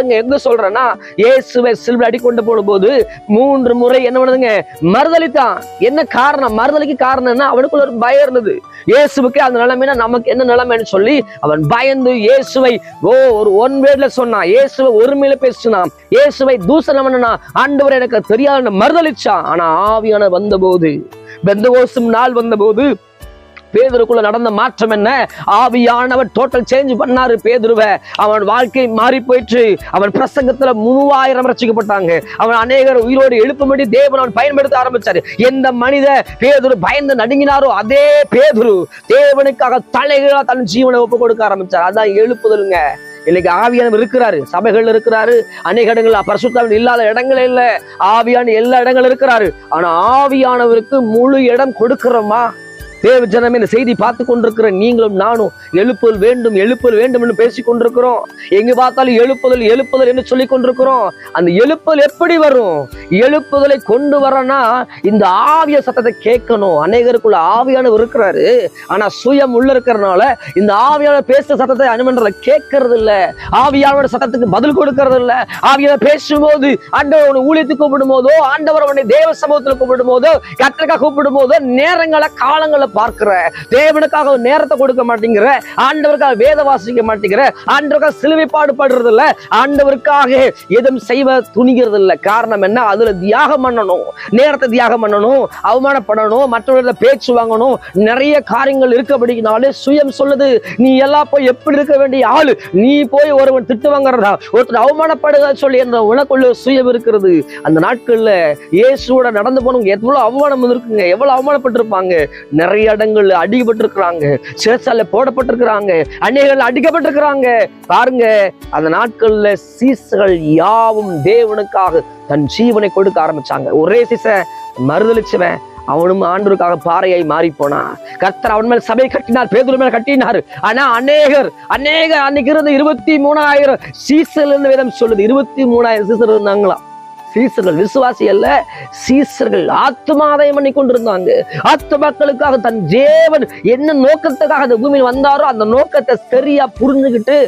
பாருங்க, எங்க சொல்றேன்னா, இயேசுவை சிலுவையில் அடிக்கொண்டு போடும்போது 3 முறை என்ன பண்ணுதுங்க, மறுதலித்தான். என்ன காரணம்? மறுதலிக்கு காரணம்னா அவனுக்குள்ள ஒரு பயம் இருந்தது. இயேசுவுக்கு அந்த நிலைமைனா நமக்கு என்ன நிலைமைன்னு சொல்லி அவன் பயந்து இயேசுவை ஒரு ஒன் வேர்ட்ல சொன்னான். இயேசுவை ஒருமையில பேசினான். இயேசுவை தூஷணம் பண்ணா. ஆண்டவர் எனக்கு தெரியாத மறுதலிச்சான். ஆனா ஆவியான வந்தபோது, பெந்தகோஸ்து நாள் வந்தபோது பேதுருக்குள்ள நடந்த மாற்றம் என்ன? ஆவியானவர் டோட்டல் சேஞ்ச் பண்ணாரு பேதுருவை. அவன் வாழ்க்கை மாறி போயிற்று. அவன் பிரசங்கத்துல 3000 ரட்சிக்கப்பட்டாங்க. அவன் அநேகர் உயிரோடு எழுப்பும்படி தேவன் அவன் பயன்படுத்த ஆரம்பிச்சாரு. எந்த மனித பேதுரு பயந்து நடுங்கினாரோ அதே பேதுரு தேவனுக்காக தலைகளா தன் ஜீவனை ஒப்பு கொடுக்க ஆரம்பிச்சார். அதான் எழுப்புதலுங்க. இன்னைக்கு ஆவியானவர் இருக்கிறாரு, சபைகள் இருக்கிறாரு, அநேக இடங்கள் பரிசுத்தாவின் இல்லாத இடங்களே இல்ல, ஆவியான எல்லா இடங்களும் இருக்கிறாரு. ஆனா ஆவியானவருக்கு முழு இடம் கொடுக்கிறோமா? தேவ ஜனமே, இந்த செய்தி பார்த்து கொண்டிருக்கிற நீங்களும் நானும் எழுப்புதல் வேண்டும், எழுப்புதல் வேண்டும் என்று பேசிக் கொண்டிருக்கிறோம். எங்க பார்த்தாலும் எழுப்புதல் எழுப்புதல் என்று சொல்லிக் கொண்டிருக்கிறோம். அந்த எழுப்புதல் எப்படி வரும்? எழுப்புதலை கொண்டு வரனா இந்த ஆவிய சத்தத்தை கேட்கணும். அநேகருக்குள்ள ஆவியானவர் இருக்கிறாரு, ஆனா சுயம் உள்ள இருக்கிறதுனால இந்த ஆவியானவர் பேசுற சத்தத்தை அனுமன்றத கேட்கறது இல்ல. ஆவியானவர் சத்தத்துக்கு பதில் கொடுக்கறது இல்ல. ஆவியானவர் பேசும்போது, ஆண்டவர் உன்னை ஊழியத்துக்கு கூப்பிடும் போதோ, ஆண்டவர் உன்னை தேவ சமூகத்தில் கூப்பிடும் போதோ, கர்த்தருக்காக கூப்பிடும் போதோ நேரங்களை காலங்களை பார்க்கிற, தேவனுக்காக நேரத்தை கொடுக்க மாட்டேங்கிற, ஆண்டவருக்காக வேத வாசிக்க மாட்டேங்கிற, ஆண்டவருக்காக சிலுவை பாடுபடுறது இல்ல, ஆண்டவருக்காக எதுவும் செய்வ துணிகிறது இல்ல. காரணம் என்ன? அதுல தியாகம் பண்ணணும், நேரத்தை தியாகம் பண்ணணும், அவமானப்படணும், மற்றவர்களை பேச்சு வாங்கணும், நிறைய காரியங்கள் இருக்கபடினாலே சுயம் சொல்லுது, நீ எல்லாம் போய் எப்படி இருக்க வேண்டிய ஆளு, நீ போய் ஒருவன் திட்டு வாங்குறதா, ஒருத்தர் அவமானப்படுதா சொல்லி அந்த உனக்குள்ள சுயம் இருக்கிறது. அந்த நாட்கள்ல இயேசுவோட நடந்து போனவங்க எவ்வளவு அவமானம் இருக்குங்க, எவ்வளவு அவமானப்பட்டிருப்பாங்க. நிறைய இடங்கள்ல அடிக்கப்பட்டிருக்கிறாங்க, சிறைச்சாலை போடப்பட்டிருக்கிறாங்க, அநேகர்கள் அடிக்கப்பட்டிருக்கிறாங்க. பாருங்க, அந்த நாட்கள்ல சீசர்கள் யாவும் தேவனுக்காக தன் ஜீவனை கொடுக்க ஆரம்பிச்சாங்க. ஒரே சீசன் மறுதலிச்சவன் அவனும் ஆண்டவருக்காக பாறையாய் மாறி போனான். கர்த்தர் அவன் மேல் சபை கட்டினார், பேதுரு மேல் கட்டினார். ஆனா அநேகர் அன்னைக்கு இருந்த 23,000 சீசர்கள் வேதம் சொல்லுது. 23,000 சீசர்கள் இருந்தாங்களாம். சீசர்கள் விசுவாசி அல்ல, சீசர்கள் ஆத்துமாதாயம் பண்ணி கொண்டிருந்தாங்க. ஆத்துமாக்களுக்காக தன் தேவன் என்ன நோக்கத்துக்காக அந்த பூமியில் வந்தாரோ அந்த நோக்கத்தை சரியா புரிஞ்சுக்கிட்டு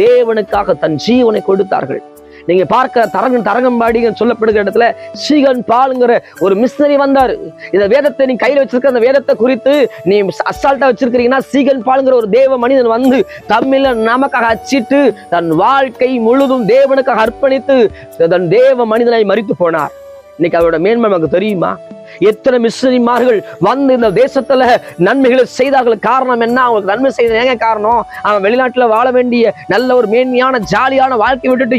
தேவனுக்காக தன் ஜீவனை கொடுத்தார்கள். நீங்க பார்க்க தரங்கம்பாடின்னு சொல்லப்படுகிற இடத்துல சீகன் பாலுங்கிற ஒரு மிஷனரி வந்தாரு. இந்த வேதத்தை நீ கையில வச்சிருக்க அந்த வேதத்தை குறித்து நீ அசால்ட்டா வச்சிருக்கிறீங்கன்னா, சீகன் பாலுங்கிற ஒரு தேவ மனிதன் வந்து தமிழ நமக்காக அச்சிட்டு தன் வாழ்க்கை முழுதும் தேவனுக்காக அர்ப்பணித்து தன் தேவ மனிதனை மரித்து போனார். இன்னைக்கு அவரோட மேன்மை நமக்கு தெரியுமா? எத்தனை மிஷனரிமார்கள் வந்து இந்த தேசத்துல நன்மைகளை செய்தார்கள். காரணம் என்ன? அவங்களுக்கு நன்மை செய்த ஏங்க காரணம்? அவன் வெளிநாட்டுல வாழ வேண்டிய நல்ல ஒரு மேன்மையான ஜாலியான வாழ்க்கை விட்டுட்டு